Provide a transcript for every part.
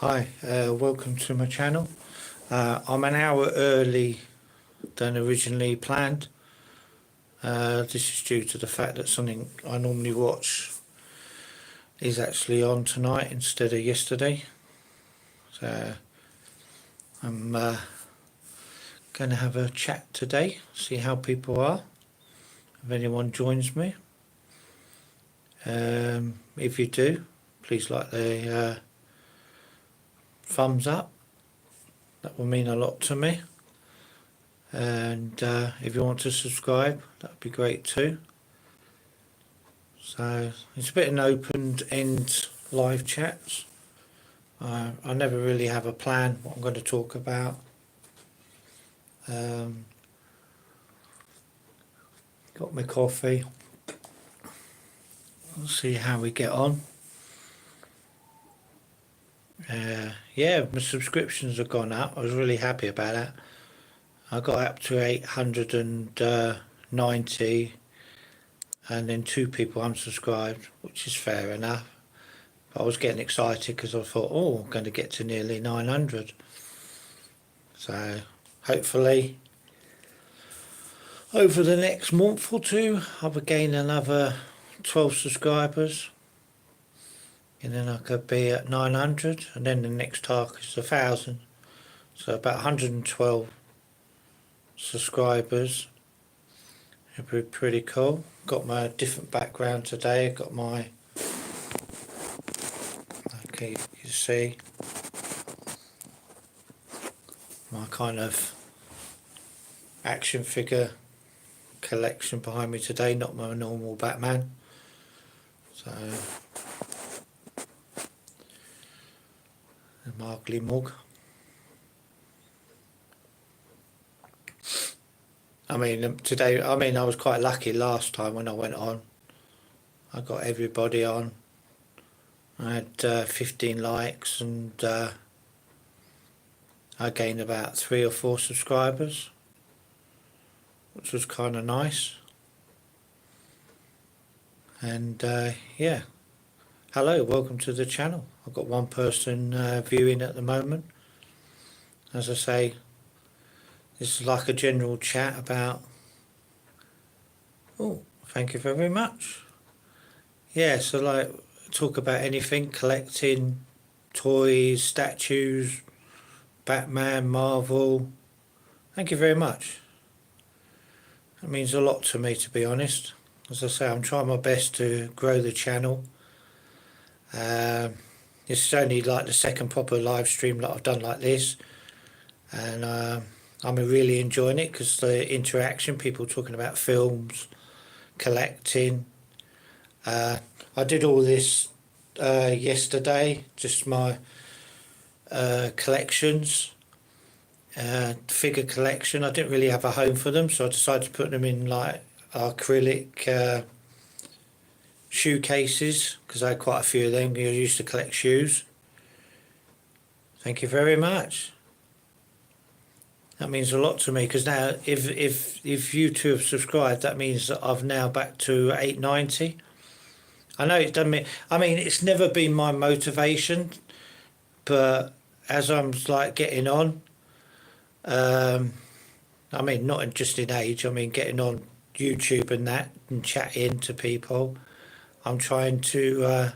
Hi, welcome to my channel. I'm an hour early than originally planned. This is due to the fact that something I normally watch is actually on tonight instead of yesterday. So I'm going to have a chat today, see how people are, if anyone joins me. If you do, please like the thumbs up. That will mean a lot to me. And if you want to subscribe, that would be great too. So it's a bit an open-end live chats. I never really have a plan what I'm going to talk about. Got my coffee. We'll see how we get on. Yeah, my subscriptions have gone up. I was really happy about that. I got up to 890 and then 2 people unsubscribed, which is fair enough. But I was getting excited because I thought, oh, I'm going to get to nearly 900. So hopefully over the next month or two I'll gain another 12 subscribers and then I could be at 900, and then the next target is 1,000. So about 112 subscribers. It'd be pretty cool. Got my different background today. Got my, okay, you see, my kind of action figure collection behind me today, not my normal Batman. So my ugly mug. I mean, today, I was quite lucky last time when I went on. I got everybody on. I had 15 likes and I gained about 3 or 4 subscribers, which was kind of nice. And yeah, hello, welcome to the channel. I've got one person viewing at the moment. As I say, this is like a general chat about, oh, thank you very much. Yeah, so like talk about anything, collecting, toys, statues, Batman, Marvel. Thank you very much. That means a lot to me, to be honest. As I say, I'm trying my best to grow the channel. It's only like the second proper live stream that I've done like this, and I'm really enjoying it because the interaction, people talking about films, collecting. I did all this yesterday, just my collections, figure collection. I didn't really have a home for them, so I decided to put them in like acrylic shoe cases because I had quite a few of them. I used to collect shoes. Thank you very much. That means a lot to me because now if you two have subscribed, that means that I've now back to 890. I know it doesn't mean, it's never been my motivation, but as I'm like getting on, not just in age, getting on YouTube and that and chatting to people, I'm trying to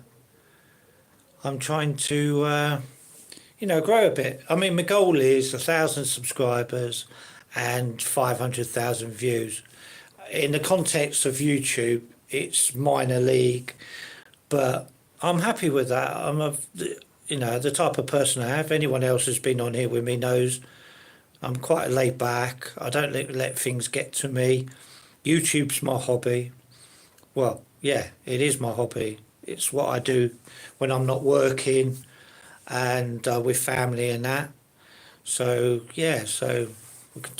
grow a bit. My goal is 1,000 subscribers and 500,000 views. In the context of YouTube, it's minor league, but I'm happy with that. I'm the type of person I have. Anyone else who's been on here with me knows I'm quite laid back. I don't let things get to me. YouTube's my hobby. Well, yeah, it is my hobby. It's what I do when I'm not working and with family and that. So yeah,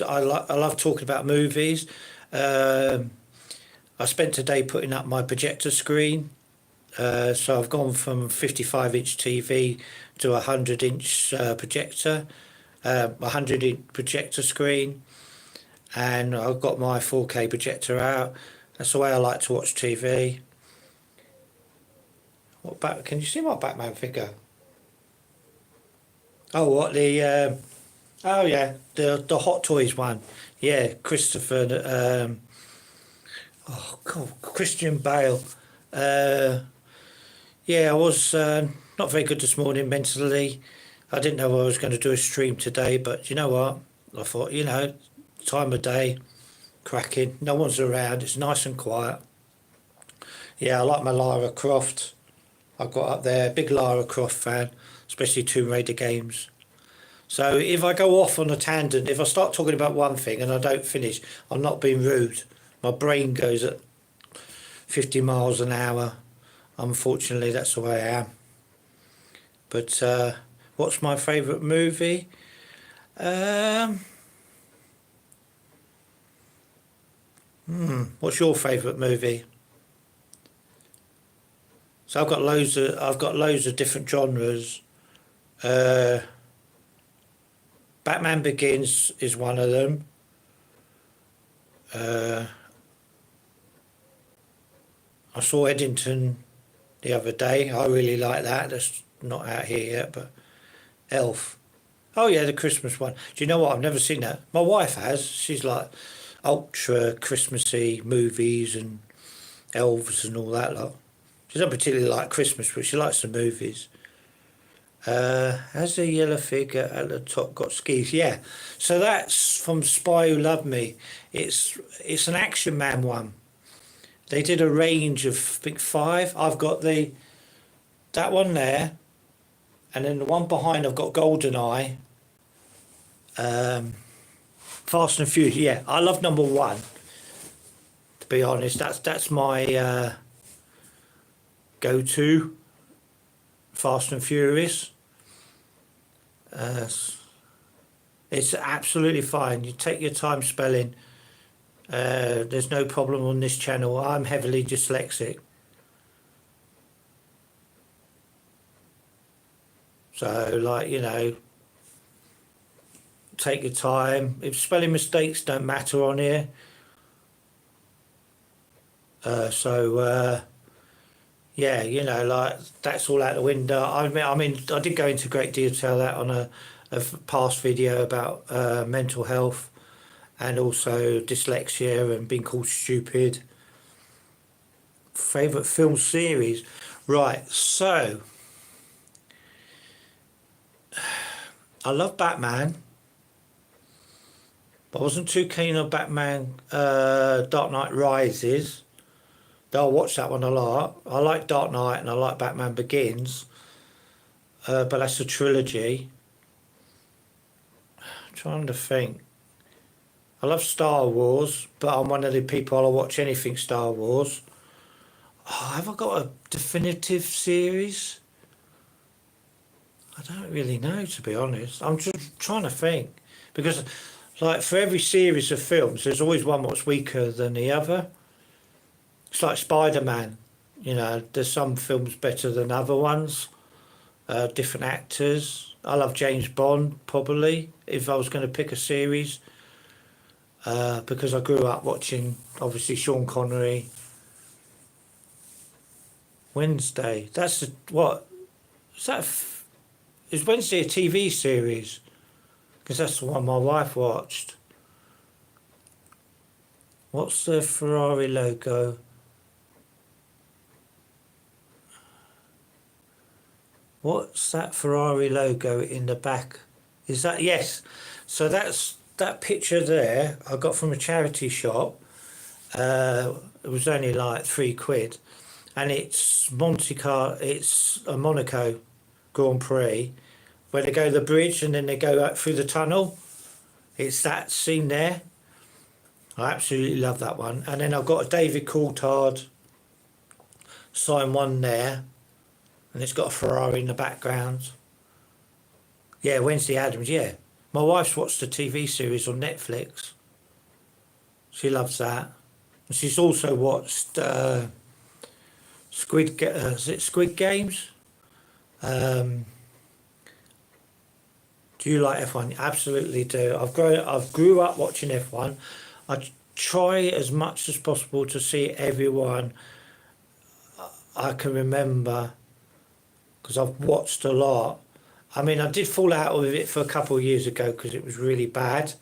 I love talking about movies. I spent today putting up my projector screen. So I've gone from 55-inch TV to a 100-inch projector, 100-inch projector screen, and I've got my 4K projector out. That's the way I like to watch TV. Can you see my Batman figure? Oh, what oh yeah, the Hot Toys one. Yeah, Christopher. Oh God, Christian Bale. Uh, yeah, I was not very good this morning mentally. I didn't know I was going to do a stream today, but you know what? I thought, time of day, cracking. No one's around. It's nice and quiet. Yeah, I like my Lara Croft. I got up there, big Lara Croft fan, especially Tomb Raider games. So if I go off on a tangent, if I start talking about one thing and I don't finish, I'm not being rude. My brain goes at 50 miles an hour. Unfortunately, that's the way I am. But what's my favourite movie? Um, what's your favourite movie? So I've got loads of different genres. Uh, Batman Begins is one of them. I saw Eddington the other day. I really like that. That's not out here yet, but Elf. Oh yeah, the Christmas one. Do you know what? I've never seen that. My wife has. She's like ultra Christmassy movies and elves and all that lot. She doesn't particularly like Christmas, but she likes the movies. Has a yellow figure at the top got skis? Yeah. So that's from Spy Who Loved Me. It's an Action Man one. They did a range of, I think, 5. I've got that one there, and then the one behind I've got GoldenEye. Fast and Furious. Yeah, I love number 1. To be honest, that's my go-to. Fast and Furious. It's absolutely fine. You take your time spelling. There's no problem on this channel. I'm heavily dyslexic. So, like, take your time. If spelling mistakes don't matter on here. Yeah, like that's all out the window. I mean, I did go into great detail that on a past video about mental health and also dyslexia and being called stupid. Favourite film series? Right, so I love Batman, but I wasn't too keen on Batman Dark Knight Rises. Though I watch that one a lot. I like Dark Knight and I like Batman Begins, but that's a trilogy. I'm trying to think. I love Star Wars, but I'm one of the people I'll watch anything Star Wars. Oh, have I got a definitive series? I don't really know, to be honest. I'm just trying to think. Because, like, for every series of films, there's always one that's weaker than the other. It's like Spider-Man. There's some films better than other ones. Different actors. I love James Bond, probably, if I was going to pick a series. Because I grew up watching, obviously, Sean Connery. Wednesday. That's what? Is Wednesday a TV series? Because that's the one my wife watched. What's the Ferrari logo? What's that Ferrari logo in the back? Is that, yes. So that's that picture there I got from a charity shop. It was only like £3, and it's it's a Monaco Grand Prix, where they go the bridge and then they go out through the tunnel. It's that scene there. I absolutely love that one. And then I've got a David Coulthard signed one there, and it's got a Ferrari in the background. Yeah, Wednesday Addams, yeah. My wife's watched the TV series on Netflix. She loves that. And she's also watched is it Squid Games? Do you like F1? Absolutely do. I've grew up watching F1. I try as much as possible to see everyone I can remember, because I've watched a lot. I mean, I did fall out of it for a couple of years ago because it was really bad.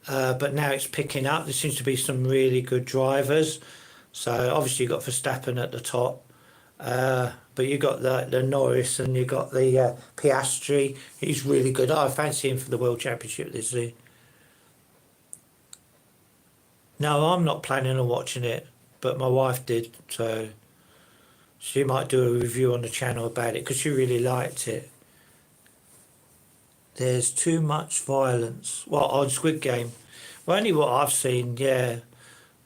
But now it's picking up. There seems to be some really good drivers. So obviously you've got Verstappen at the top. But you got the Norris and you got the Piastri. He's really good. I fancy him for the World Championship this year. No, I'm not planning on watching it, but my wife did, so she might do a review on the channel about it because she really liked it. There's too much violence. Well, on Squid Game. Well, only what I've seen, yeah.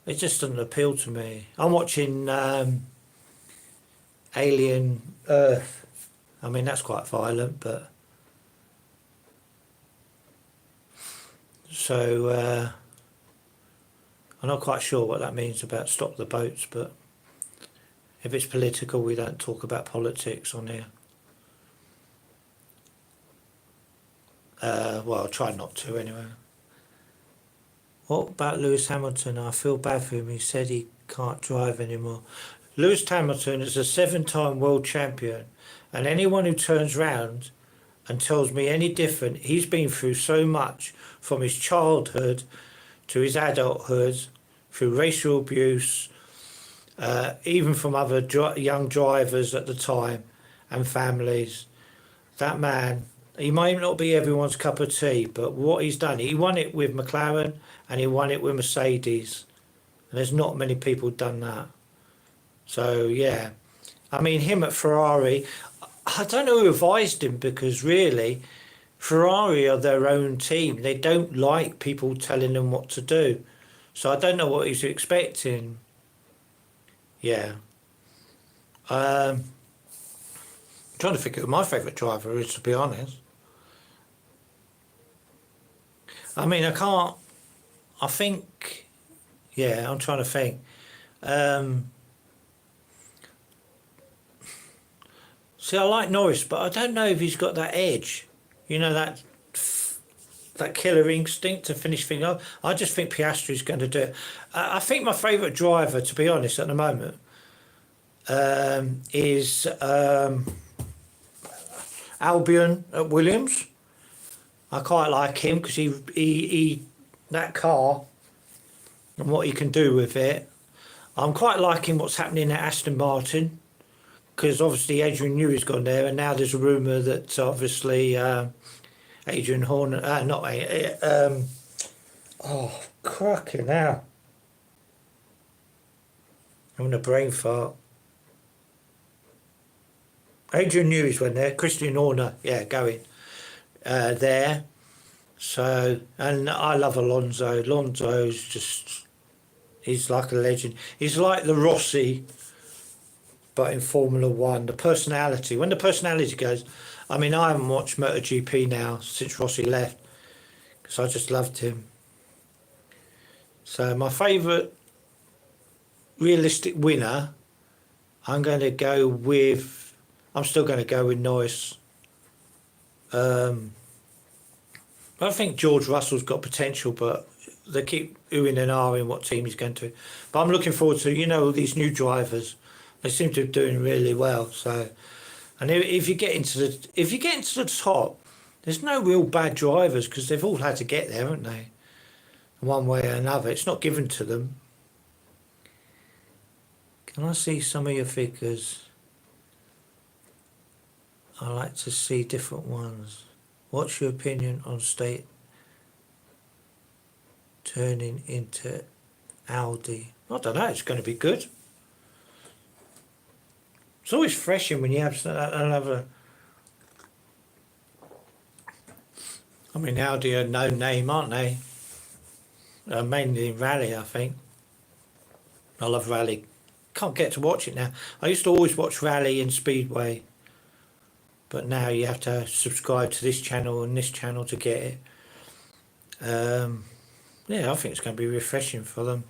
It just doesn't appeal to me. I'm watching Alien Earth. I mean, that's quite violent, but... So, I'm not quite sure what that means about stop the boats, but if it's political, we don't talk about politics on here. Well, I'll try not to anyway. What about Lewis Hamilton? I feel bad for him. He said he can't drive anymore. Lewis Hamilton is a 7-time world champion, and anyone who turns round and tells me any different, he's been through so much from his childhood to his adulthood, through racial abuse, even from other young drivers at the time and families. That man, he might not be everyone's cup of tea, but what he's done, he won it with McLaren and he won it with Mercedes. And there's not many people done that. So, yeah. I mean, him at Ferrari, I don't know who advised him because really, Ferrari are their own team. They don't like people telling them what to do. So I don't know what he's expecting. Yeah. I'm trying to figure out who my favourite driver is, to be honest. I mean, I think, yeah, I'm trying to think. See, I like Norris, but I don't know if he's got that edge. You know, that killer instinct to finish things off. I just think Piastri's going to do it. I think my favourite driver, to be honest, at the moment, is Albion at Williams. I quite like him because he that car and what he can do with it. I'm quite liking what's happening at Aston Martin because obviously Adrian Newey's gone there, and now there's a rumour that obviously Adrian Horner, oh, cracking now. I'm in a brain fart. Adrian Newey's went there, Christian Horner, yeah, going there. So, and I love Alonso. Alonso's just, he's like a legend. He's like the Rossi, but in Formula One. The personality, when the personality goes, I mean, I haven't watched MotoGP now since Rossi left because I just loved him. So my favourite realistic winner, I'm still going to go with Norris. I think George Russell's got potential, but they keep oohing and ahhing what team he's going to. But I'm looking forward to, all these new drivers. They seem to be doing really well. So, and if you get into the top, there's no real bad drivers because they've all had to get there, haven't they? One way or another. It's not given to them. Can I see some of your figures? I like to see different ones. What's your opinion on State turning into Audi? I don't know, it's going to be good. It's always refreshing when you have another... I mean, Audi are no name, aren't they? Mainly in rally, I think. I love rally. Can't get to watch it now. I used to always watch rally and speedway. But now you have to subscribe to this channel and this channel to get it. Yeah, I think it's going to be refreshing for them.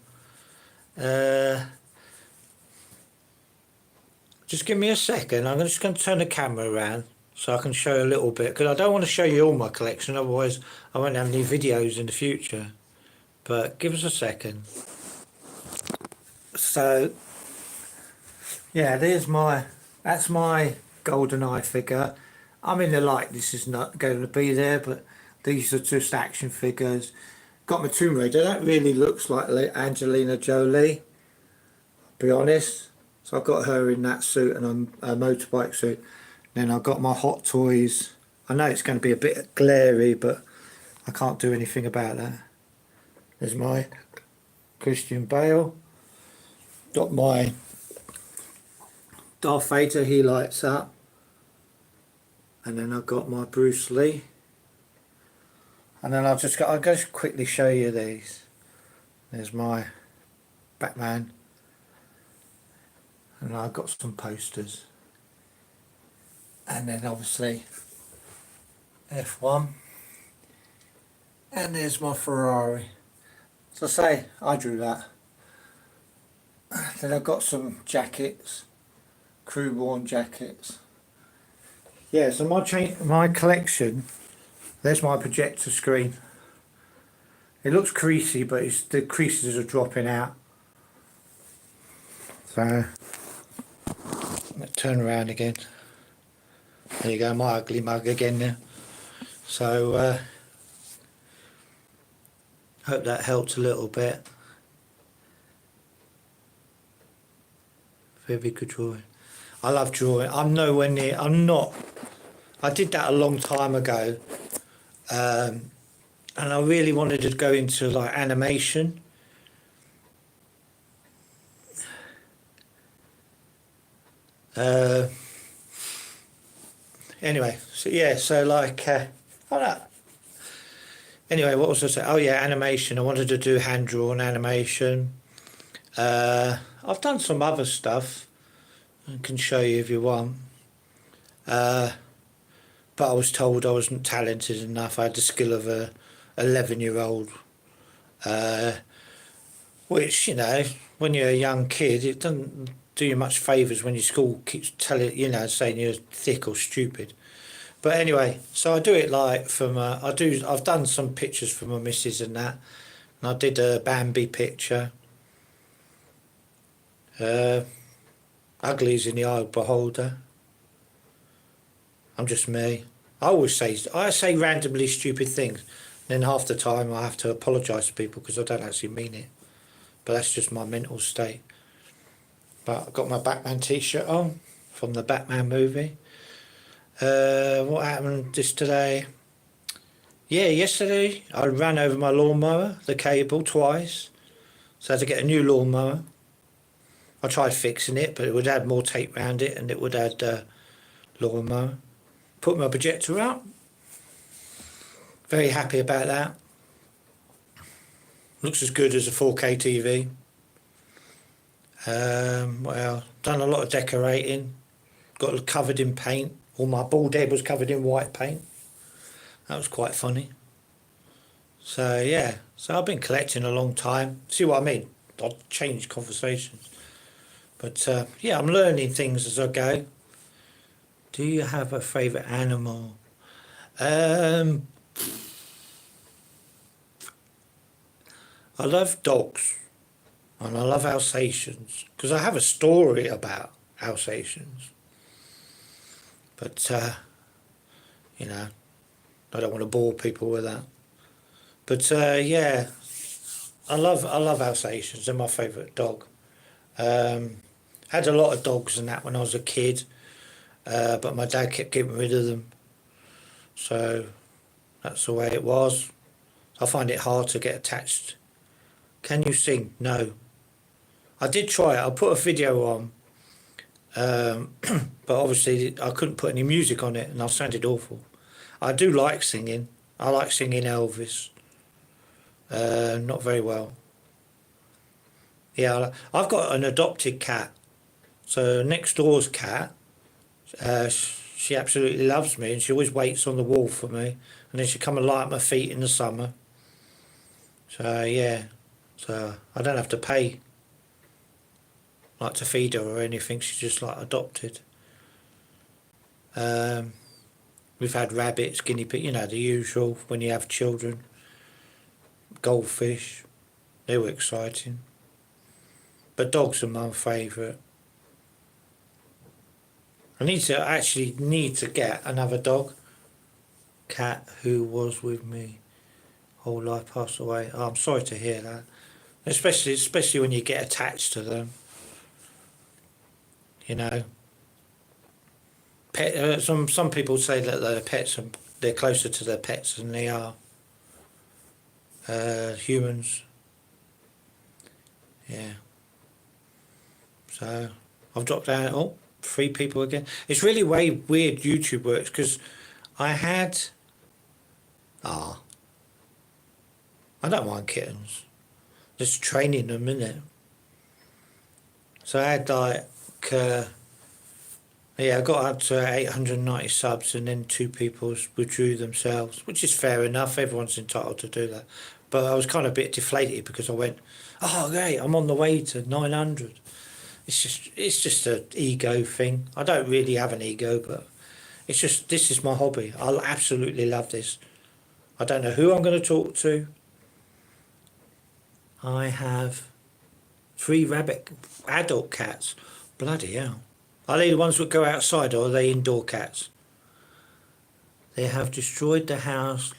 Just give me a second. I'm just going to turn the camera around so I can show you a little bit. Because I don't want to show you all my collection, otherwise I won't have any videos in the future. But give us a second. So, yeah, that's my GoldenEye figure. I mean, the likeness is not going to be there, but these are just action figures. Got my Tomb Raider. That really looks like Angelina Jolie, be honest. So I've got her in that suit and a motorbike suit. Then I've got my Hot Toys. I know it's going to be a bit glary, but I can't do anything about that. There's my Christian Bale. Got my Darth Vader, he lights up. And then I've got my Bruce Lee. And then I'll just quickly show you these. There's my Batman. And I've got some posters. And then obviously F1. And there's my Ferrari. So I say, I drew that. Then I've got some jackets, crew worn jackets. Yeah, so my collection, there's my projector screen. It looks creasy, but the creases are dropping out. So, let's turn around again. There you go, my ugly mug again now. So, hope that helped a little bit. Very good drawing. I love drawing. I'm nowhere near, I did that a long time ago. And I really wanted to go into like animation. Anyway, so yeah, so like, anyway, what was I saying? Oh yeah, animation. I wanted to do hand drawn animation. I've done some other stuff. I can show you if you want. But I was told I wasn't talented enough. I had the skill of a 11-year-old. Which, you know, when you're a young kid, it doesn't do you much favours when your school keeps telling, you know, saying you're thick or stupid. But anyway, so I do it like from, I've done some pictures for my missus and that. And I did a Bambi picture. Ugly's in the eye of the beholder. I'm just me. I say randomly stupid things. Then half the time I have to apologise to people because I don't actually mean it. But that's just my mental state. But I've got my Batman t-shirt on from the Batman movie. What happened just today? Yeah, yesterday I ran over my lawnmower, the cable, twice. So I had to get a new lawnmower. I tried fixing it, but it would add more tape around it and it would add lawnmower. Put my projector out. Very happy about that. Looks as good as a 4K TV. Well, done a lot of decorating. Got covered in paint. All my bald head was covered in white paint. That was quite funny. So yeah, so I've been collecting a long time. See what I mean? I'll change conversations. But yeah, I'm learning things as I go. Do you have a favourite animal? I love dogs and I love Alsatians because I have a story about Alsatians. But, you know, I don't want to bore people with that. But, yeah, I love Alsatians. They're my favourite dog. Had a lot of dogs and that when I was a kid, but my dad kept getting rid of them. So that's the way it was. I find it hard to get attached. Can you sing? No. I did try it. I put a video on, but obviously I couldn't put any music on it and I sounded awful. I do like singing. I like singing Elvis. Not very well. Yeah, I've got an adopted cat. So next door's cat, she absolutely loves me and she always waits on the wall for me. And then she'll come and lie at my feet in the summer. So yeah, so I don't have to pay like to feed her or anything. She's just like adopted. We've had rabbits, guinea pig, you know, the usual when you have children. Goldfish, they were exciting. But dogs are my favourite. I need to get another dog. Cat who was with me whole life passed away. Oh, I'm sorry to hear that. Especially when you get attached to them. You know, some people say that their pets they're closer to their pets than they are humans. Yeah. So I've dropped down. Oh, 3 people again. It's really weird YouTube works because I had. I don't mind kittens. Just training them, innit? So I had I got up to 890 subs and then 2 people withdrew themselves, which is fair enough. Everyone's entitled to do that. But I was kind of a bit deflated because I went, oh, great, I'm on the way to 900. It's just an ego thing. I don't really have an ego, but it's just, this is my hobby. I absolutely love this. I don't know who I'm going to talk to. I have 3 rabbit adult cats. Bloody hell. Are they the ones that go outside or are they indoor cats? They have destroyed the house.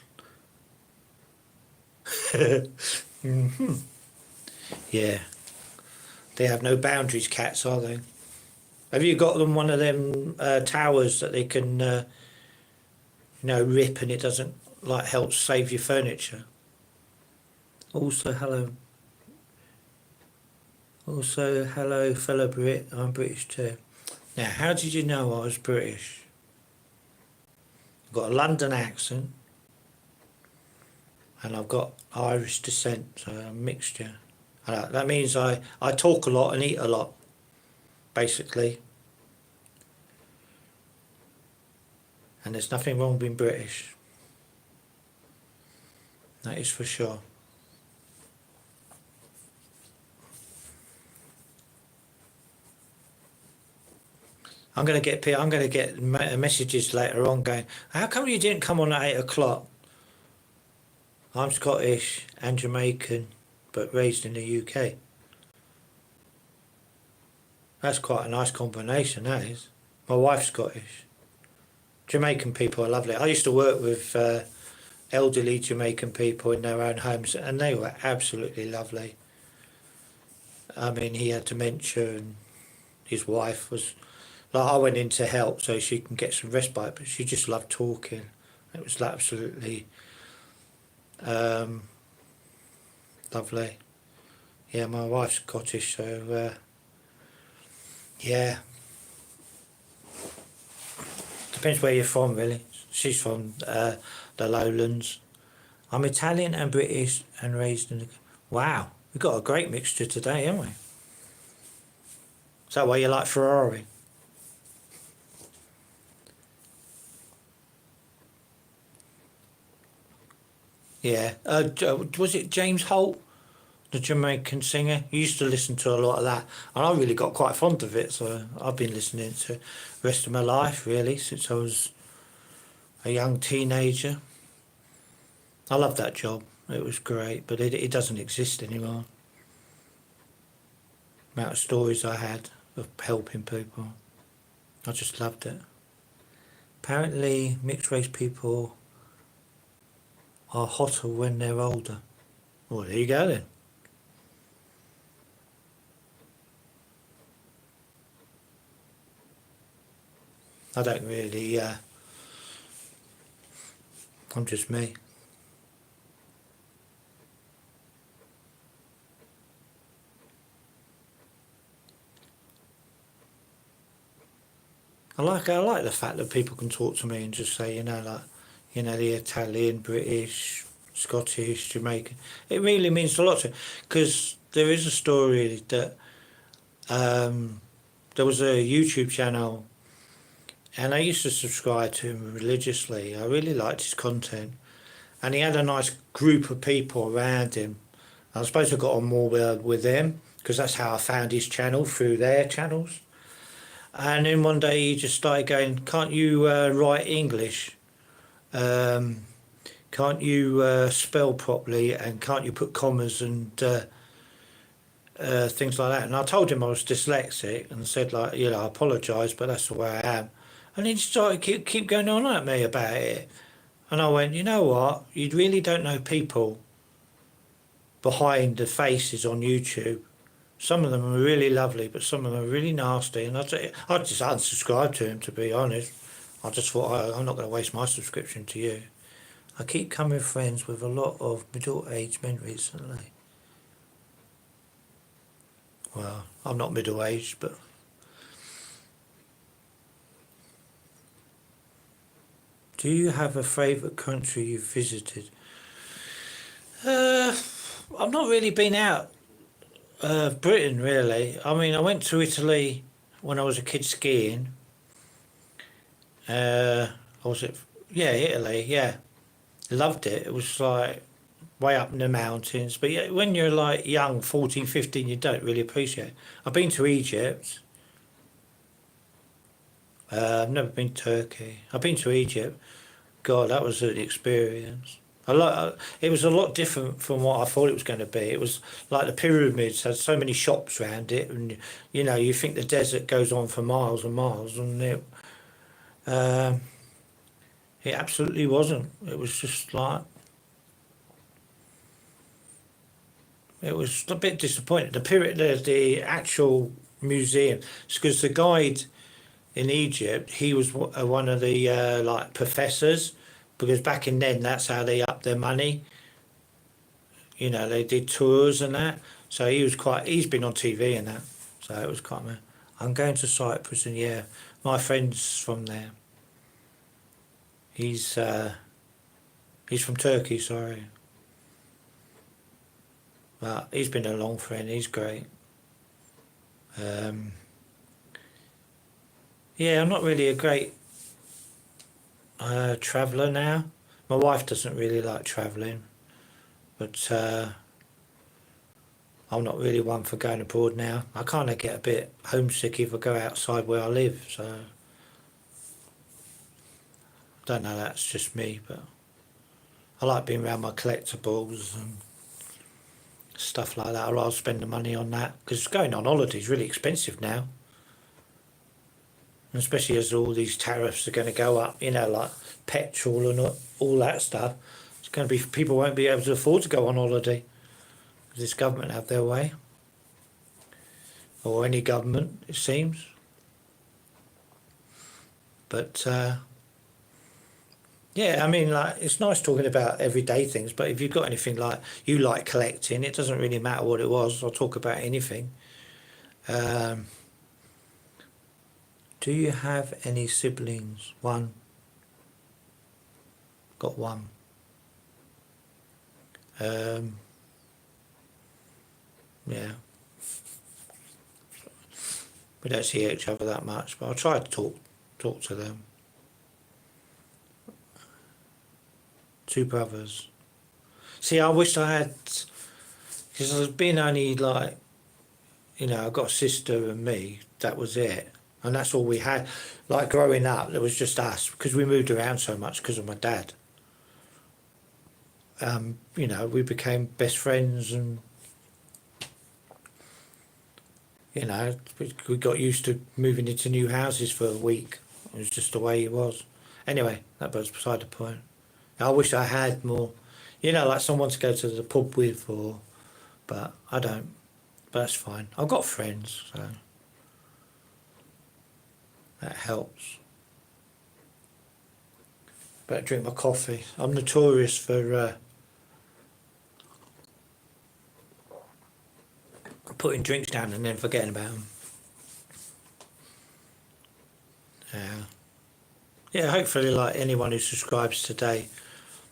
Mm-hmm. Yeah. They have no boundaries, cats, are they? Have you got them one of them towers that they can, rip and it doesn't help save your furniture? Also, hello. Also, hello, fellow Brit. I'm British too. Now, how did you know I was British? I've got a London accent and I've got Irish descent, so a mixture. That means I talk a lot and eat a lot, basically. And there's nothing wrong with being British. That is for sure. I'm going to get messages later on going, how come you didn't come on at 8 o'clock? I'm Scottish and Jamaican, but raised in the UK. That's quite a nice combination, that is. My wife's Scottish. Jamaican people are lovely. I used to work with elderly Jamaican people in their own homes, and they were absolutely lovely. I mean, he had dementia, and his wife was... I went in to help so she can get some respite, but she just loved talking. It was absolutely lovely. Yeah, my wife's Scottish, so yeah. Depends where you're from, really. She's from the Lowlands. I'm Italian and British and raised in the... Wow, we've got a great mixture today, haven't we? Is that why you like Ferrari? Yeah. Was it James Holt, the Jamaican singer? You used to listen to a lot of that, and I really got quite fond of it, so I've been listening to the rest of my life, really, since I was a young teenager. I loved that job. It was great, but it doesn't exist anymore. The amount of stories I had of helping people. I just loved it. Apparently, mixed race people are hotter when they're older. Well, there you go then. I don't really, I'm just me. I like the fact that people can talk to me and just say, the Italian, British, Scottish, Jamaican. It really means a lot to, because there is a story that there was a YouTube channel and I used to subscribe to him religiously. I really liked his content and he had a nice group of people around him. I suppose I got on more with them because that's how I found his channel, through their channels. And then one day he just started going, can't you write English? Can't you spell properly, and can't you put commas and things like that. And I told him I was dyslexic and said, like, you know, I apologise, but that's the way I am. And he started keep going on at me about it. And I went, you know what? You really don't know people behind the faces on YouTube. Some of them are really lovely, but some of them are really nasty. And I just unsubscribed to him, to be honest. I just thought, I'm not going to waste my subscription to you. I keep coming friends with a lot of middle-aged men recently. Well, I'm not middle-aged, but... Do you have a favourite country you've visited? I've not really been out of Britain, really. I mean, I went to Italy when I was a kid skiing. Was it? Yeah, Italy, yeah. Loved it. It was like way up in the mountains. But yeah, when you're like young, 14, 15, you don't really appreciate it. I've been to Egypt. I've never been to Turkey. I've been to Egypt. God, that was an experience. It was a lot different from what I thought it was going to be. It was like the pyramids had so many shops around it, and you know, you think the desert goes on for miles and miles, and um, it absolutely wasn't. It was just like, it was a bit disappointing. The actual museum, because the guide in Egypt, he was one of the like professors, because back in then that's how they upped their money. You know, they did tours and that. So he's been on TV and that. So it was quite. I'm going to Cyprus, and yeah, my friend's from there. He's from Turkey, sorry. But he's been a long friend. He's great. Yeah, I'm not really a great traveller now. My wife doesn't really like travelling, but I'm not really one for going abroad now. I kind of get a bit homesick if I go outside where I live, so I don't know, that's just me, but I like being around my collectibles and stuff like that. I'd rather spend the money on that, because going on holiday is really expensive now. And especially as all these tariffs are going to go up, you know, like petrol and all that stuff. It's going to be, people won't be able to afford to go on holiday, because this government have their way, or any government, it seems. But yeah, I mean, like, it's nice talking about everyday things, but if you've got anything like you like collecting, it doesn't really matter what it was. I'll talk about anything. Do you have any siblings? One. Got one. Yeah. We don't see each other that much, but I try to talk to them. 2 brothers. See, I wish I had, because I've been only like, you know, I've got a sister and me, that was it. And that's all we had. Like growing up, it was just us, because we moved around so much because of my dad. You know, we became best friends, and you know, we got used to moving into new houses for a week. It was just the way it was. Anyway, that was beside the point. I wish I had more, you know, like someone to go to the pub with, but I don't. But that's fine. I've got friends, so that helps. Better drink my coffee. I'm notorious for putting drinks down and then forgetting about them. Yeah, hopefully, like anyone who subscribes today,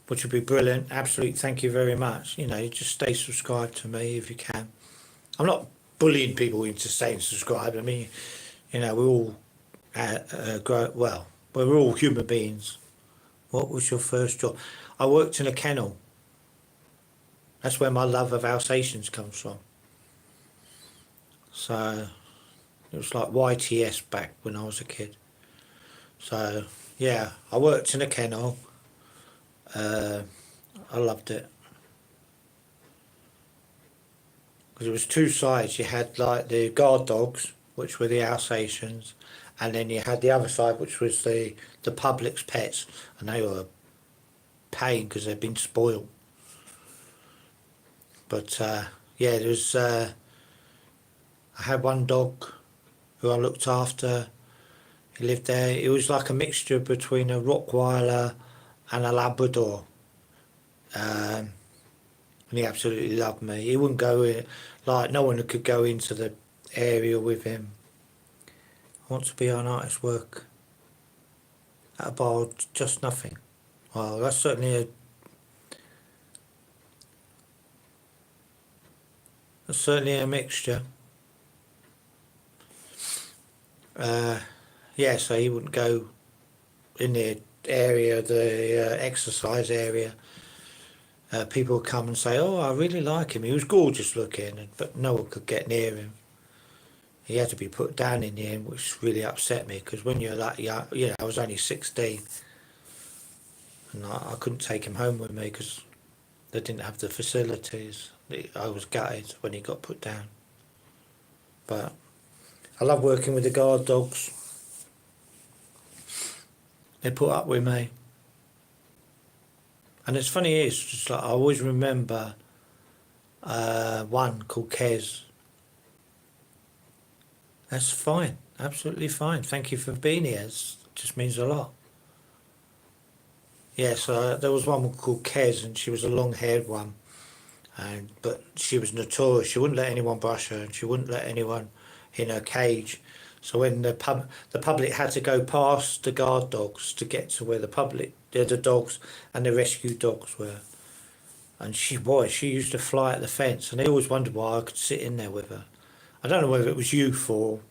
which would be brilliant. Absolutely, thank you very much. You know, just stay subscribed to me if you can. I'm not bullying people into staying subscribed. I mean, you know, we all grow. Well, we're all human beings. What was your first job? I worked in a kennel. That's where my love of Alsatians comes from. So it was like YTS back when I was a kid. So yeah, I worked in a kennel. I loved it. because there was two sides. You had like the guard dogs, which were the Alsatians, and then you had the other side, which was the public's pets, and they were a pain because they'd been spoiled. But yeah, there was. I had one dog who I looked after. He lived there. It was like a mixture between a Rottweiler and a Labrador. And he absolutely loved me. He wouldn't go in, like no one could go into the area with him. I want to be an artist's work at a bar, just nothing. Well, that's certainly a mixture. Yeah, so he wouldn't go in the area, the exercise area. People would come and say, "Oh, I really like him. He was gorgeous looking," but no one could get near him. He had to be put down in the end, which really upset me because when you're that young, I was only 16, and I couldn't take him home with me because they didn't have the facilities. I was gutted when he got put down. But I love working with the guard dogs. They put up with me. And it's funny, it's just like I always remember one called Kez. That's fine, absolutely fine. Thank you for being here. It just means a lot. Yeah, so there was one called Kez, and she was a long-haired one. But she was notorious. She wouldn't let anyone brush her, and she wouldn't let anyone in her cage. So when the public had to go past the guard dogs to get to where the dogs and the rescue dogs were, and she used to fly at the fence, and they always wondered why I could sit in there with her. I don't know whether it was youth or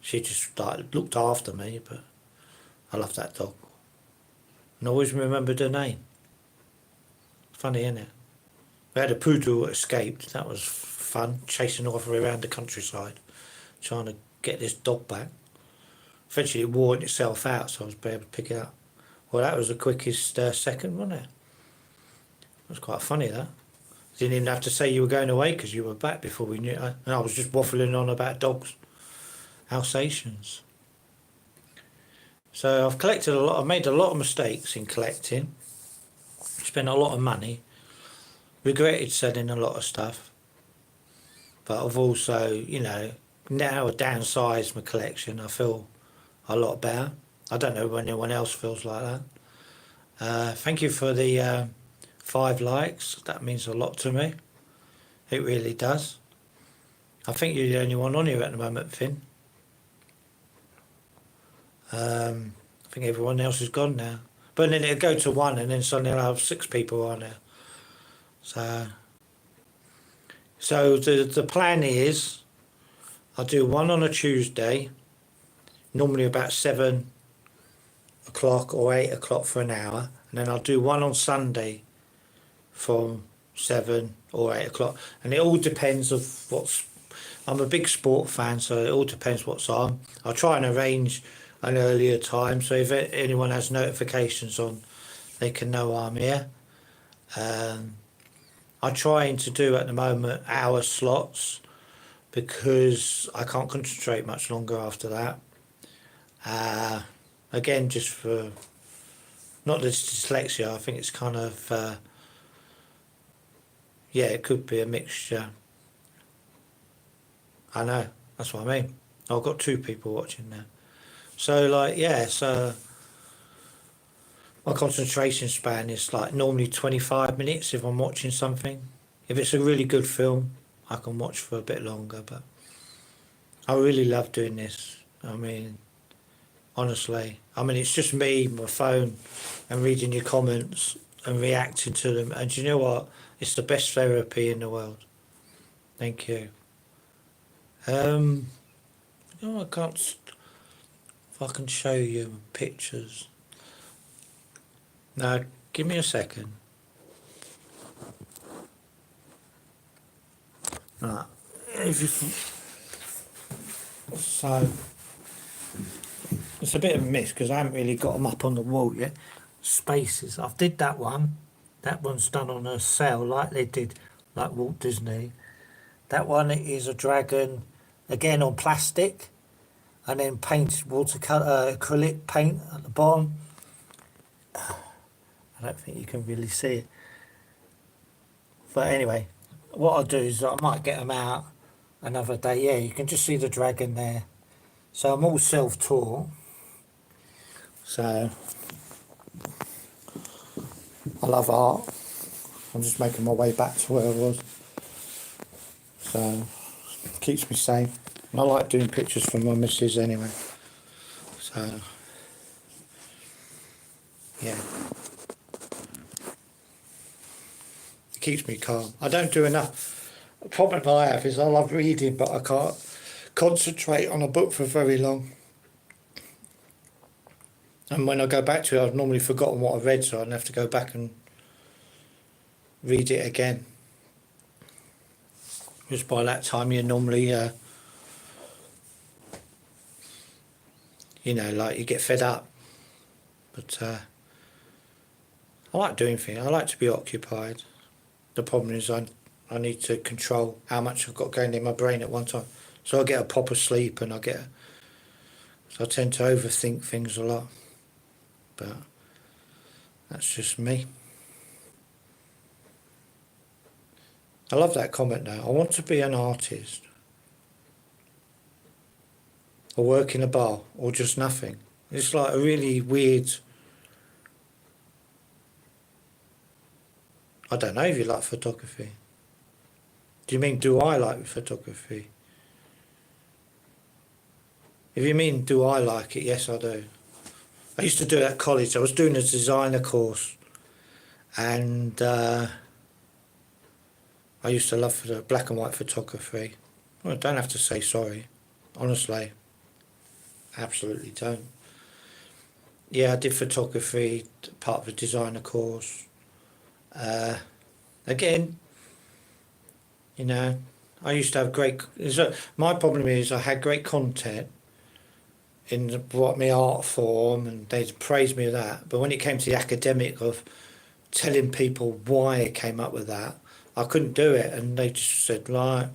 she just looked after me, but I love that dog, and I always remembered her name. Funny, isn't it? We had a poodle that escaped. That was fun, chasing off around the countryside, trying to get this dog back. Eventually it wore itself out, so I was able to pick it up. Well, that was the quickest second, wasn't it? It was quite funny, that. Didn't even have to say you were going away because you were back before we knew it. And I was just waffling on about dogs. Alsatians. So I've made a lot of mistakes in collecting. Spent a lot of money. Regretted selling a lot of stuff. But I've also, now downsized my collection. I feel a lot better. I don't know if anyone else feels like that. Thank you for the 5 likes. That means a lot to me. It really does. I think you're the only one on here at the moment, Finn. I think everyone else is gone now. But then it'll go to 1 and then suddenly I'll have 6 people on there. So the plan is I'll do one on a Tuesday, normally about 7 o'clock or 8 o'clock for an hour, and then I'll do one on Sunday from 7 or 8 o'clock, and it all depends of I'm a big sport fan, so it all depends what's on. I'll try and arrange an earlier time, so if anyone has notifications on, they can know I'm here. I'm trying to do at the moment hour slots because I can't concentrate much longer after that. Again, just for not the dyslexia, I think it's kind of it could be a mixture. I know, that's what I mean. I've got 2 people watching now. So so my concentration span is normally 25 minutes if I'm watching something. If it's a really good film, I can watch for a bit longer, but I really love doing this. I mean, honestly, it's just me, my phone, and reading your comments and reacting to them. And you know what? It's the best therapy in the world. Thank you. I can't. If I can show you pictures. Now, give me a second. Right. So, it's a bit of a miss because I haven't really got them up on the wall yet. Spaces. I've did that one. That one's done on a cell like they did, like Walt Disney. That one is a dragon, again on plastic, and then painted watercolor acrylic paint at the bottom. I don't think you can really see it. But anyway, what I'll do is I might get them out another day. Yeah, you can just see the dragon there. So I'm all self-taught. So I love art. I'm just making my way back to where I was. So it keeps me safe. And I like doing pictures for my missus anyway. So yeah. It keeps me calm. I don't do enough. The problem I have is I love reading, but I can't concentrate on a book for very long. And when I go back to it, I've normally forgotten what I read, so I'd have to go back and read it again. Because by that time you're normally, you know, like you get fed up. But I like doing things. I like to be occupied. The problem is I need to control how much I've got going in my brain at one time. So I get a proper sleep, and so I tend to overthink things a lot. But that's just me. I love that comment though. I want to be an artist, or work in a bar, or just nothing. It's like a really weird. I don't know if you like photography. Do you mean, do I like photography? If you mean, do I like it? Yes, I do. I used to do it at college. I was doing a designer course, and I used to love the black and white photography. Well, I don't have to say sorry. Honestly, absolutely don't. Yeah, I did photography, part of the designer course. Again, you know, I used to have great. My problem is I had great content in my art form, and they'd praise me with that. But when it came to the academic of telling people why I came up with that, I couldn't do it, and they just said, like,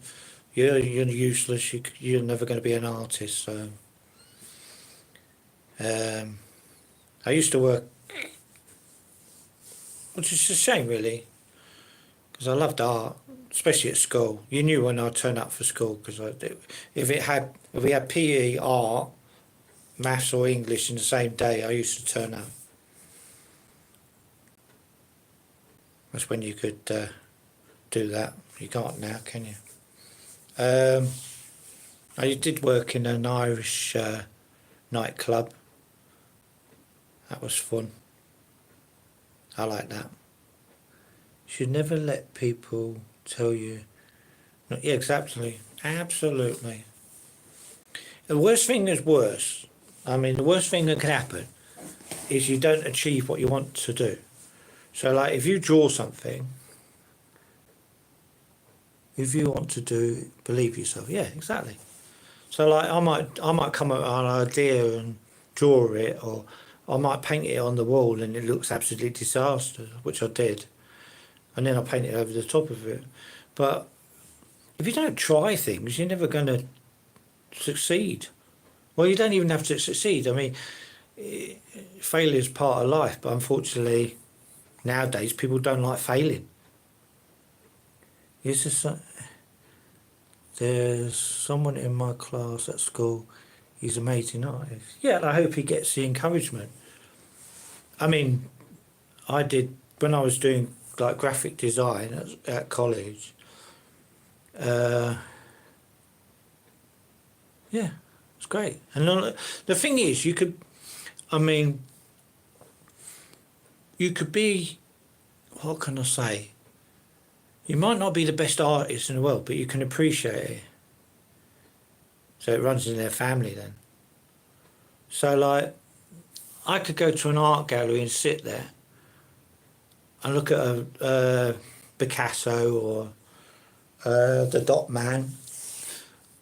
you're useless. You're never going to be an artist. So, I used to work, which is a shame, really, because I loved art, especially at school. You knew when I'd turn up for school, because if we had PE, art, maths or English in the same day, I used to turn up. That's when you could do that. You can't now, can you? I did work in an Irish nightclub. That was fun. I like that. You should never let people tell you. Yeah, exactly. Absolutely. The worst thing is worse. I mean, the worst thing that can happen is you don't achieve what you want to do. So, like, if you draw something, if you want to do, believe yourself. Yeah, exactly. So, like, I might come up with an idea and draw it, or I might paint it on the wall and it looks absolutely disaster, which I did, and then I paint it over the top of it. But if you don't try things, you're never going to succeed. Well, you don't even have to succeed. I mean, failure is part of life, but unfortunately, nowadays people don't like failing. There's someone in my class at school. He's an amazing artist. Yeah, and I hope he gets the encouragement. I mean, I did when I was doing like graphic design at college. Yeah, it's great. And the thing is, you could be, what can I say? You might not be the best artist in the world, but you can appreciate it. So it runs in their family then. So, like, I could go to an art gallery and sit there and look at a Picasso or the Dot Man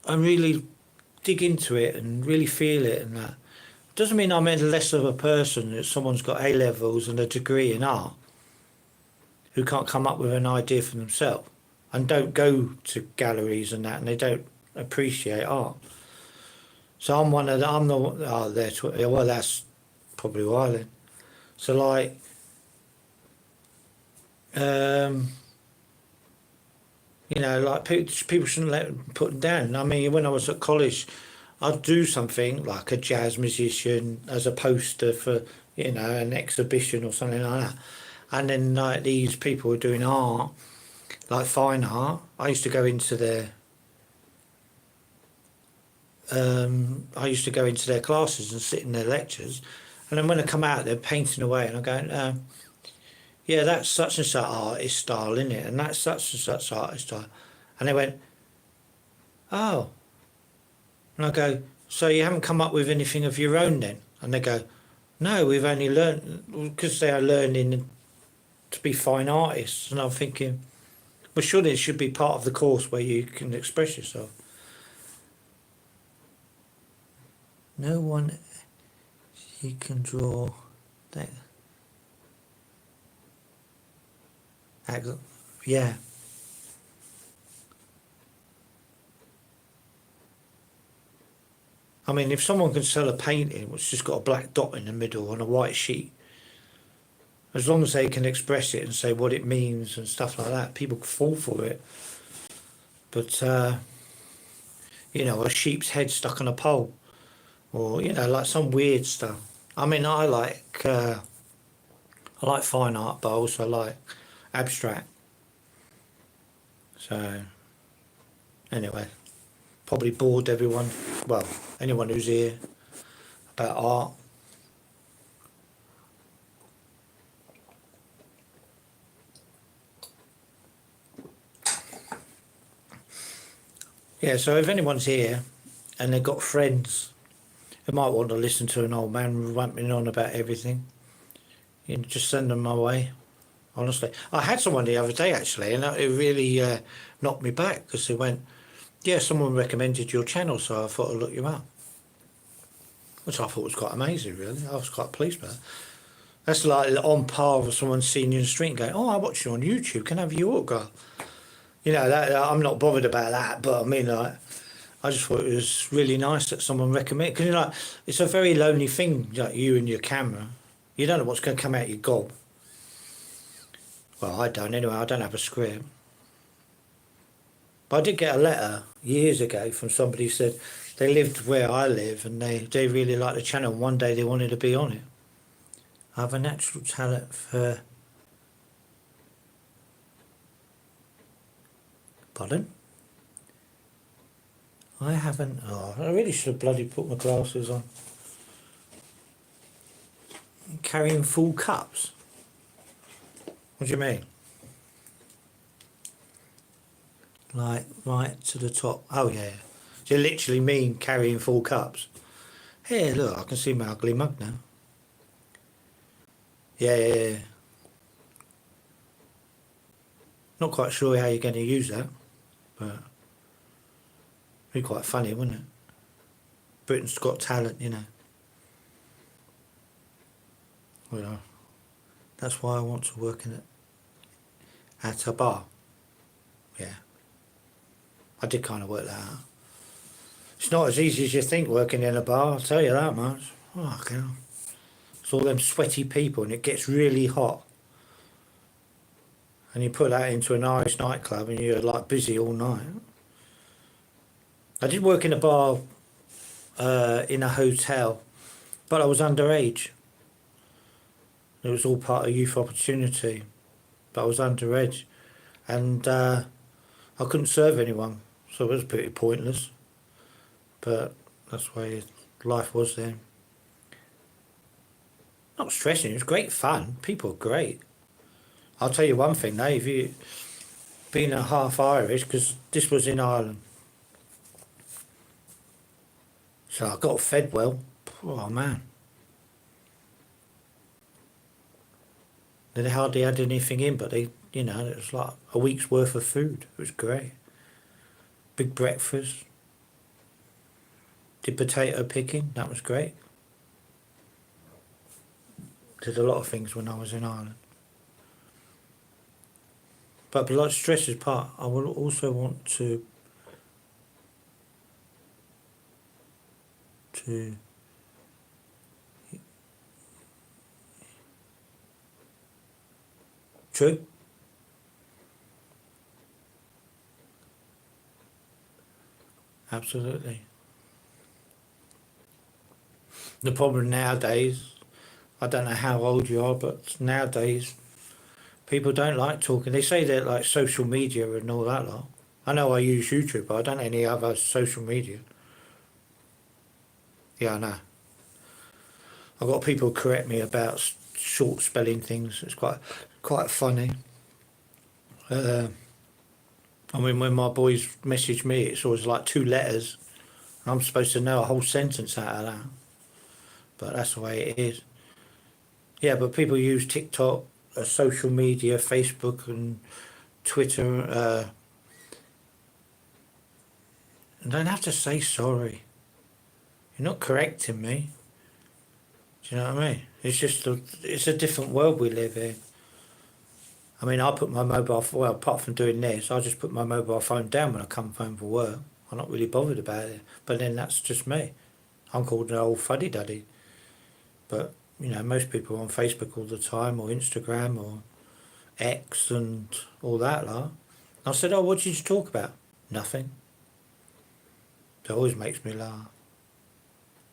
and really dig into it and really feel it and that. Doesn't mean I'm any less of a person that someone's got A-levels and a degree in art who can't come up with an idea for themselves. and don't go to galleries and that, and they don't appreciate art. So I'm one of the, I'm the, oh, well, that's probably why then. So like, you know, like people shouldn't let them put them down. I mean, when I was at college, I'd do something like a jazz musician as a poster for, you know, an exhibition or something like that. And then like these people were doing art, like fine art. I used to go into their classes and sit in their lectures, and then when I come out, they're painting away, and I'm going, yeah, that's such and such artist style, isn't it? And that's such and such artist style. And they went, oh. And I go, so you haven't come up with anything of your own then? And they go, no, we've only learned, because they are learning to be fine artists. And I'm thinking, well, surely it should be part of the course where you can express yourself. No one he can draw that. Yeah. I mean, if someone can sell a painting which just got a black dot in the middle on a white sheet, as long as they can express it and say what it means and stuff like that, people fall for it. But, you know, a sheep's head stuck on a pole, or, you know, like some weird stuff. I mean, I like fine art, but I also like abstract. So, anyway, probably bored everyone, well, anyone who's here, about art. Yeah, so if anyone's here and they've got friends who might want to listen to an old man ramping on about everything, you know, just send them my way. Honestly, I had someone the other day actually, and it really knocked me back, because they went, yeah, someone recommended your channel, so I thought I'd look you up. Which I thought was quite amazing, really. I was quite pleased with that. That's like on par with someone seeing you in the street and going, oh, I watch you on YouTube, can I have your autograph? You know, that I'm not bothered about that, but I mean, like, I just thought it was really nice that someone recommended, because, you know, like, it's a very lonely thing, like you and your camera. You don't know what's going to come out your gob. Well, I don't anyway, I don't have a script. But I did get a letter years ago from somebody who said they lived where I live and they really liked the channel. One day they wanted to be on it. I have a natural talent for... Pardon? I haven't... Oh, I really should have bloody put my glasses on. Carrying full cups? What do you mean? Like, right to the top. Oh, yeah. Do you literally mean carrying full cups? Hey, look, I can see my ugly mug now. Yeah. Not quite sure how you're going to use that, but it'd be quite funny, wouldn't it? Britain's Got Talent, you know. Well, that's why I want to work in it at a bar. Yeah. I did kind of work that out. It's not as easy as you think working in a bar, I'll tell you that much. Oh, okay. It's all them sweaty people and it gets really hot. And you put that into an Irish nightclub and you're like busy all night. I did work in a bar in a hotel, but I was underage. It was all part of youth opportunity, but I was underage. And I couldn't serve anyone, so it was pretty pointless. But that's the way life was then. Not stressing, it was great fun. People were great. I'll tell you one thing though, if you being a half Irish, because this was in Ireland, so I got fed well. Oh man. They hardly had anything in, but they, you know, it was like a week's worth of food. It was great. Big breakfast. Did potato picking, that was great. Did a lot of things when I was in Ireland. But like stress is part. I will also want to true. Absolutely. The problem nowadays, I don't know how old you are, but nowadays people don't like talking. They say that like social media and all that lot. I know I use YouTube, but I don't know any other social media. Yeah, I know. I've got people correct me about short spelling things. It's quite funny. Uh, I mean, when my boys message me, it's always like 2 letters. And I'm supposed to know a whole sentence out of that. But that's the way it is. Yeah, but people use TikTok, social media, Facebook and Twitter, and don't have to say sorry. You're not correcting me. Do you know what I mean? It's just it's a different world we live in. I mean, I put my well, apart from doing this, I just put my mobile phone down when I come home from work. I'm not really bothered about it. But then that's just me. I'm called an old fuddy-duddy. But, you know, most people are on Facebook all the time, or Instagram, or X and all that lot. I said, oh, what did you talk about? Nothing. It always makes me laugh.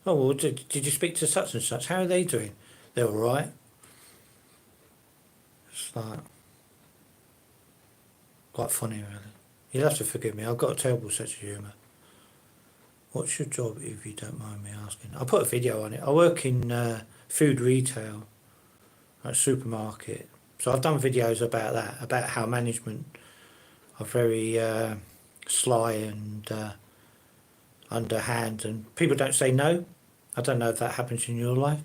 Oh, well, did you speak to such and such? How are they doing? They're all right. It's like, quite funny, really. You'll have to forgive me. I've got a terrible sense of humour. What's your job, if you don't mind me asking? I put a video on it. I work in food retail at a supermarket. So I've done videos about that, about how management are very sly and underhand, and people don't say no. I don't know if that happens in your life.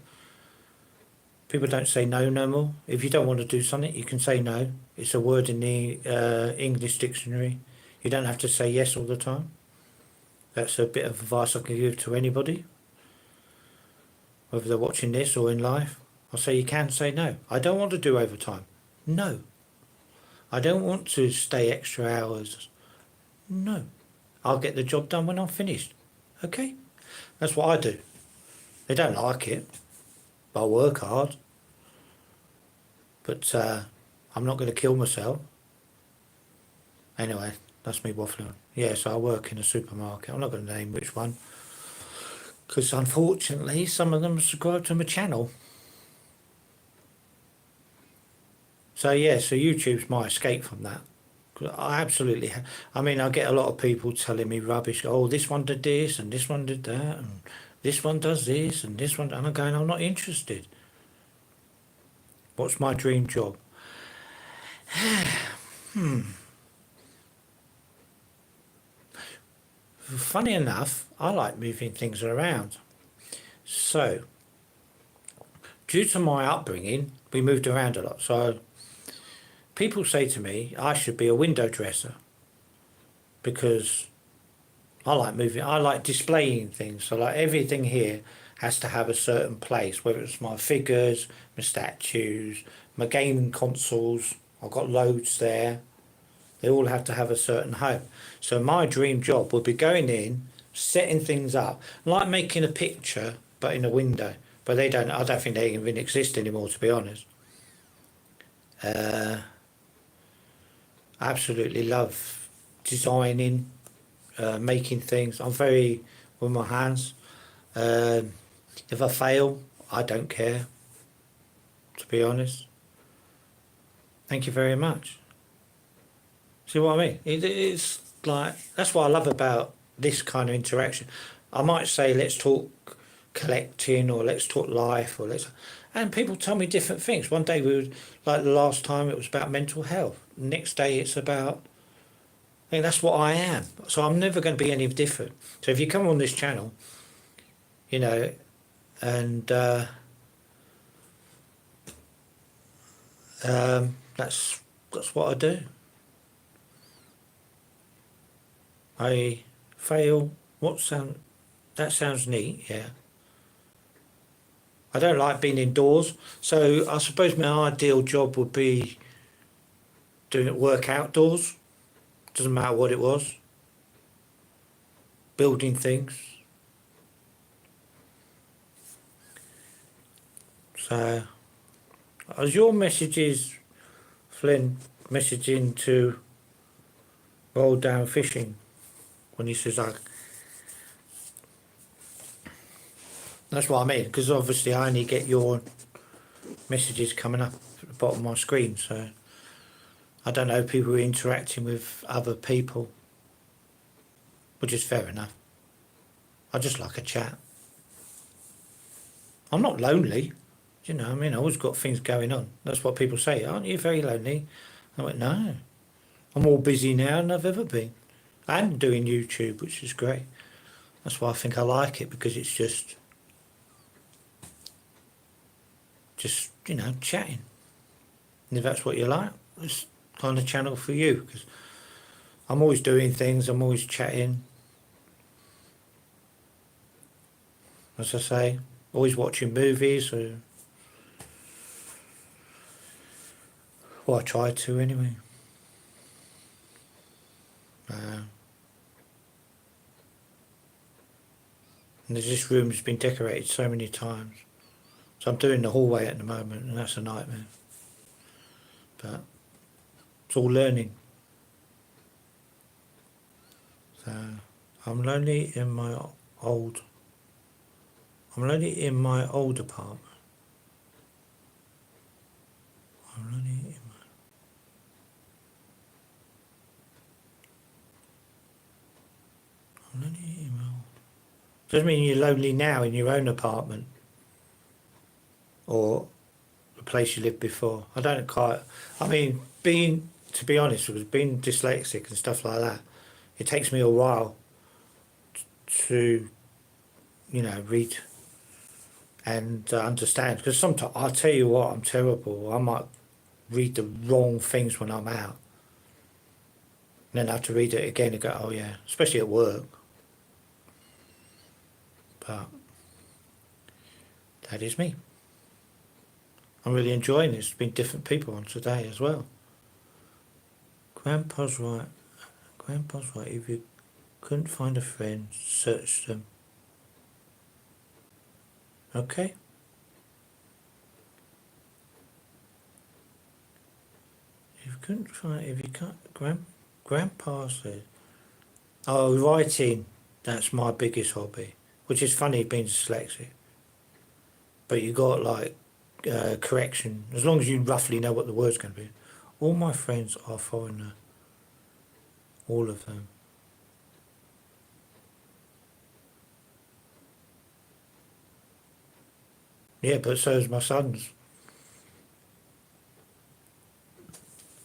People don't say no no more. If you don't want to do something, you can say no. It's a word in the English dictionary. You don't have to say yes all the time. That's a bit of advice I can give to anybody, whether they're watching this or in life. I'll say you can say no. I don't want to do overtime. No. I don't want to stay extra hours. No. I'll get the job done when I'm finished. Okay? That's what I do. They don't like it, but I work hard. But I'm not going to kill myself. Anyway, that's me waffling. Yeah, so I work in a supermarket. I'm not going to name which one, because unfortunately some of them subscribe to my channel. So yeah, so YouTube's my escape from that. I absolutely, I mean, I get a lot of people telling me rubbish. Oh, this one did this and this one did that and this one does this and this one, and I'm going, I'm not interested. What's my dream job? Funny enough, I like moving things around. So, due to my upbringing, we moved around a lot. So, people say to me, I should be a window dresser because I like moving, I like displaying things. So, like everything here has to have a certain place, whether it's my figures, my statues, my gaming consoles. I've got loads there. They all have to have a certain home. So my dream job would be going in, setting things up, like making a picture, but in a window. But I don't think they even exist anymore, to be honest. I absolutely love designing, making things. I'm very with my hands. If I fail, I don't care, to be honest. Thank you very much. See what I mean? It's like, that's what I love about this kind of interaction. I might say, let's talk collecting, or let's talk life, or and people tell me different things. One day like the last time, it was about mental health. Next day it's about, I think that's what I am. So I'm never going to be any different. So if you come on this channel, you know, and that's what I do. I fail. That sounds neat, yeah. I don't like being indoors, so I suppose my ideal job would be doing work outdoors. Doesn't matter what it was. Building things. So, as your messages, Flynn, messaging to roll down fishing when he says that's what I mean, because obviously I only get your messages coming up at the bottom of my screen, so I don't know people interacting with other people, which is fair enough. I just like a chat. I'm not lonely, you know, I mean, I always got things going on. That's what people say, aren't you very lonely? I went, no, I'm more busy now than I've ever been. And doing YouTube, which is great. That's why I think I like it, because it's just you know, chatting. And if that's what you like, it's kind of channel for you, because I'm always doing things, I'm always chatting. As I say, always watching movies, or well, I try to anyway. And this room has been decorated so many times. So I'm doing the hallway at the moment, and that's a nightmare. But it's all learning. So I'm lonely in my old apartment. I'm lonely in my doesn't mean you're lonely now in your own apartment or the place you lived before. I don't quite. I mean, to be honest, with being dyslexic and stuff like that, it takes me a while to, you know, read and understand. Because sometimes, I'll tell you what, I'm terrible. I might read the wrong things when I'm out. And then I have to read it again and go, oh yeah, especially at work. But that is me. I'm really enjoying this. There's been different people on today as well. Grandpa's right. If you couldn't find a friend, search them. Okay? Grandpa said, oh, writing, that's my biggest hobby. Which is funny being dyslexic. But you got like correction, as long as you roughly know what the word's going to be. All my friends are foreigner. All of them. Yeah, but so is my son's.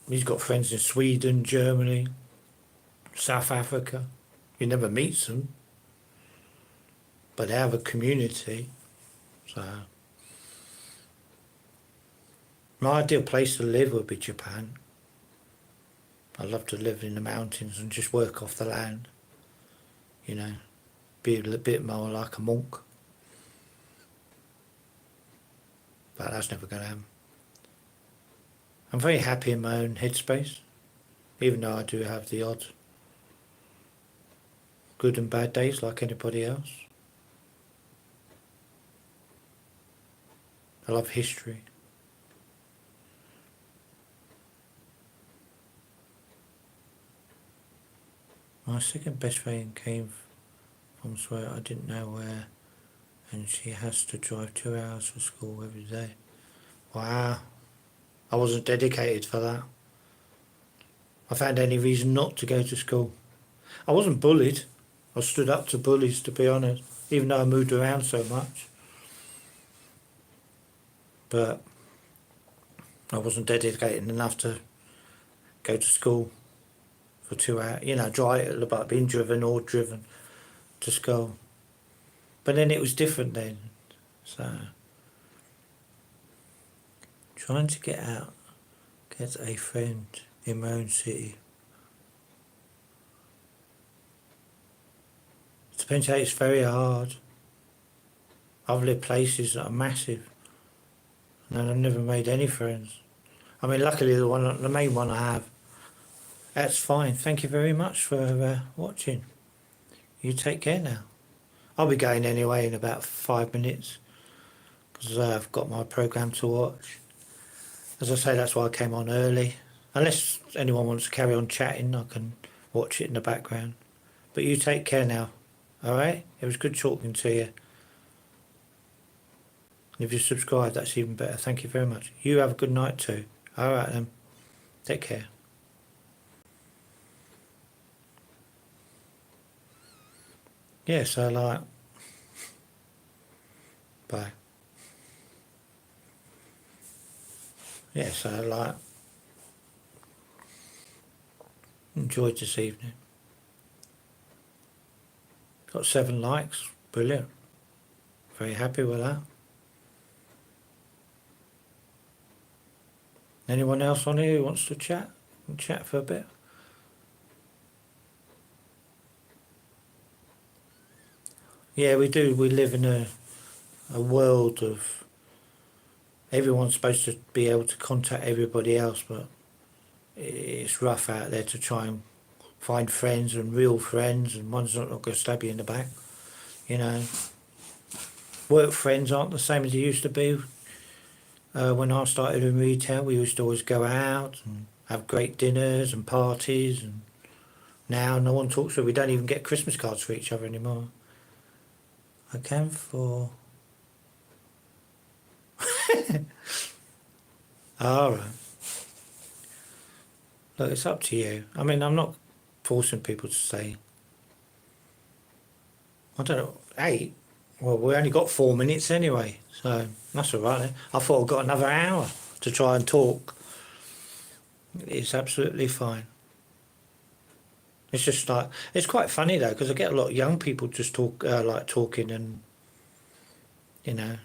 He's got friends in Sweden, Germany, South Africa. You never meet them, but they have a community. So my ideal place to live would be Japan. I'd love to live in the mountains and just work off the land. You know, be a little bit more like a monk. But that's never going to happen. I'm very happy in my own headspace, even though I do have the odd good and bad days like anybody else. I love history. My second best friend came from somewhere I didn't know where, and she has to drive 2 hours for school every day. Wow. I wasn't dedicated for that. I found any reason not to go to school. I wasn't bullied. I stood up to bullies, to be honest, even though I moved around so much. But I wasn't dedicated enough to go to school for 2 hours, you know, drive, about being driven or driven to school. But then it was different then. So trying to get a friend in my own city. Depends how it's very hard. I've lived places that are massive and I've never made any friends. I mean, luckily the main one I have That's fine. Thank you very much for watching. You take care now. I'll be going anyway in about 5 minutes because I've got my programme to watch. As I say, that's why I came on early. Unless anyone wants to carry on chatting, I can watch it in the background. But you take care now, alright? It was good talking to you. And if you subscribe, that's even better. Thank you very much. You have a good night too. Alright then. Take care. Yes, I like. Bye. Yes, I like. Enjoyed this evening. Got 7 likes. Brilliant. Very happy with that. Anyone else on here who wants to chat? Chat for a bit? Yeah, we do. We live in a world of everyone's supposed to be able to contact everybody else, but it's rough out there to try and find friends and real friends, and one's not going to stab you in the back. You know, work friends aren't the same as they used to be. When I started in retail, we used to always go out and have great dinners and parties, and now no one talks to. We don't even get Christmas cards for each other anymore. I can for. All right. Look, it's up to you. I mean, I'm not forcing people to say. I don't know. 8. Well, we only got 4 minutes anyway, so that's all right then. I thought I'd got another hour to try and talk. It's absolutely fine. It's just like, it's quite funny though, because I get a lot of young people just like talking, and, you know,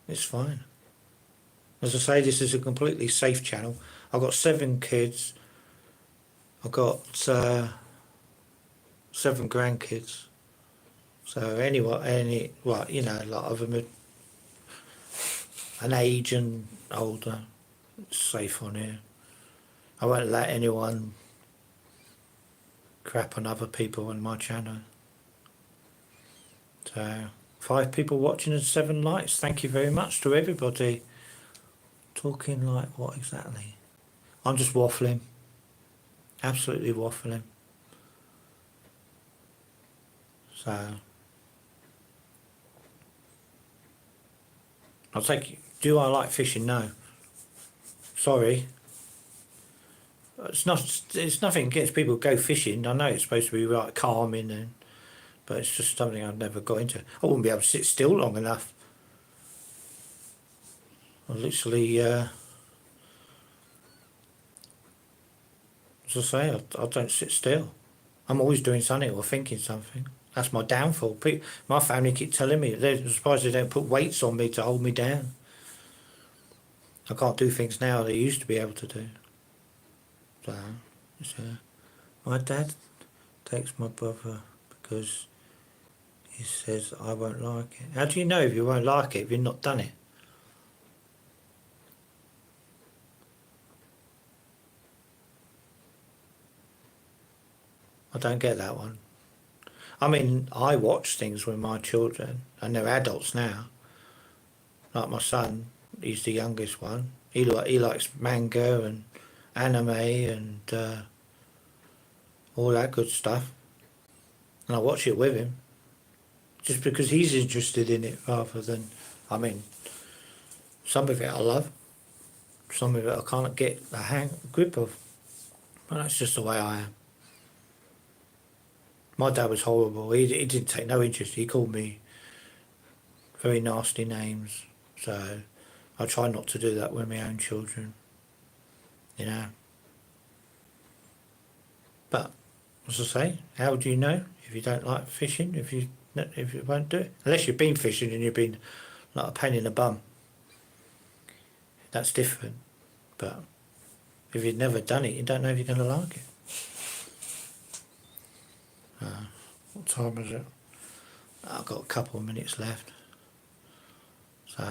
it's fine. As I say, this is a completely safe channel. I've got 7 kids. I've got 7 grandkids. So well, you know, a lot of them are an age and older. It's safe on here. I won't let anyone crap on other people on my channel. So 5 people watching and 7 likes. Thank you very much to everybody. Talking like what exactly? I'm just waffling. Absolutely waffling. So I'll take. Do I like fishing? No. Sorry. It's not. It's nothing against people who go fishing. I know it's supposed to be like calming, but it's just something I've never got into. I wouldn't be able to sit still long enough. I literally, as I say, I don't sit still. I'm always doing something or thinking something. That's my downfall. My family keep telling me they're surprised they don't put weights on me to hold me down. I can't do things now that I used to be able to do. So, my dad takes my brother because he says I won't like it. How do you know if you won't like it if you've not done it? I don't get that one. I mean, I watch things with my children, and they're adults now. Like my son, he's the youngest one. He likes manga and anime and all that good stuff, and I watch it with him just because he's interested in it rather than. I mean, some of it I love, some of it I can't get a grip of, but that's just the way I am. My dad was horrible. He didn't take no interest. He called me very nasty names, so I try not to do that with my own children, you know. But as I say, how do you know if you don't like fishing? If you won't do it, unless you've been fishing and you've been like a pain in the bum, that's different. But if you've never done it, you don't know if you're going to like it. What time is it? I've got a couple of minutes left. So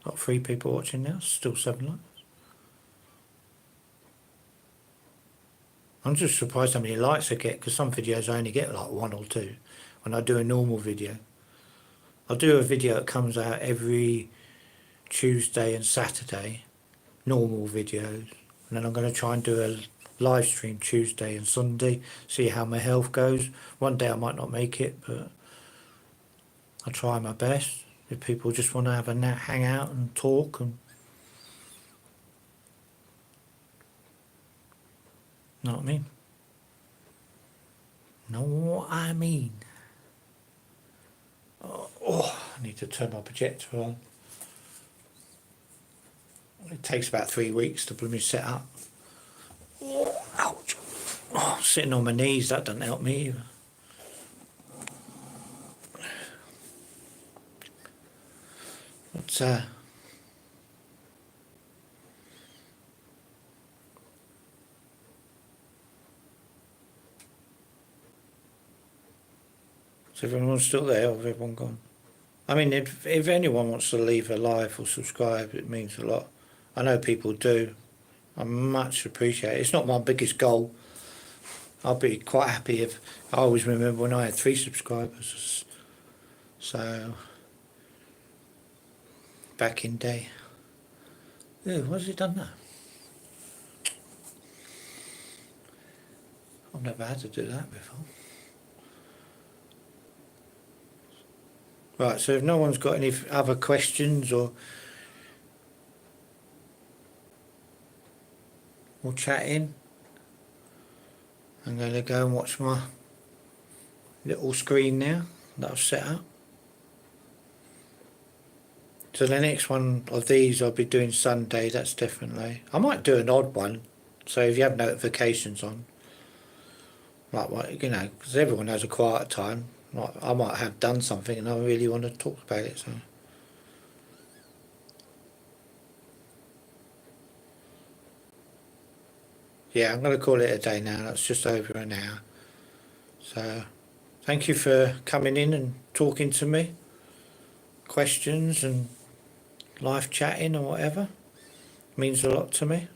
Got 3 people watching now, still 7 likes. I'm just surprised how many likes I get, because some videos I only get like 1 or 2 when I do a normal video. I'll do a video that comes out every Tuesday and Saturday, normal videos, and then I'm going to try and do a live stream Tuesday and Sunday, see how my health goes. One day I might not make it, but I'll try my best. If people just want to have a hang out and talk, and know what I mean? Know what I mean? Oh, I need to turn my projector on. It takes about 3 weeks to blooming set up. Oh, ouch. Oh, sitting on my knees, that doesn't help me either. But, so everyone's still there, or has everyone gone? I mean, if anyone wants to leave a like or subscribe, it means a lot. I know people do. I much appreciate it. It's not my biggest goal. I'll be quite happy if... I always remember when I had 3 subscribers. So, back in day. Ew, what's it done now? I've never had to do that before. Right, so if no one's got any other questions or chatting, I'm going to go and watch my little screen now that I've set up. So the next one of these I'll be doing Sunday, that's definitely. I might do an odd one, so if you have notifications on, like, you know, because everyone has a quiet time. Like, I might have done something and I really want to talk about it, so. Yeah, I'm going to call it a day now. That's just over an hour. So, thank you for coming in and talking to me. Questions and live chatting or whatever. Means a lot to me.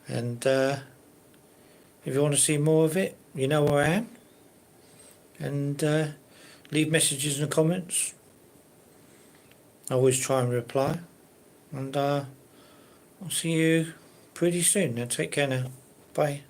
And if you want to see more of it, you know where I am. And leave messages in the comments. I always try and reply. And I'll see you pretty soon. Now take care now. Bye.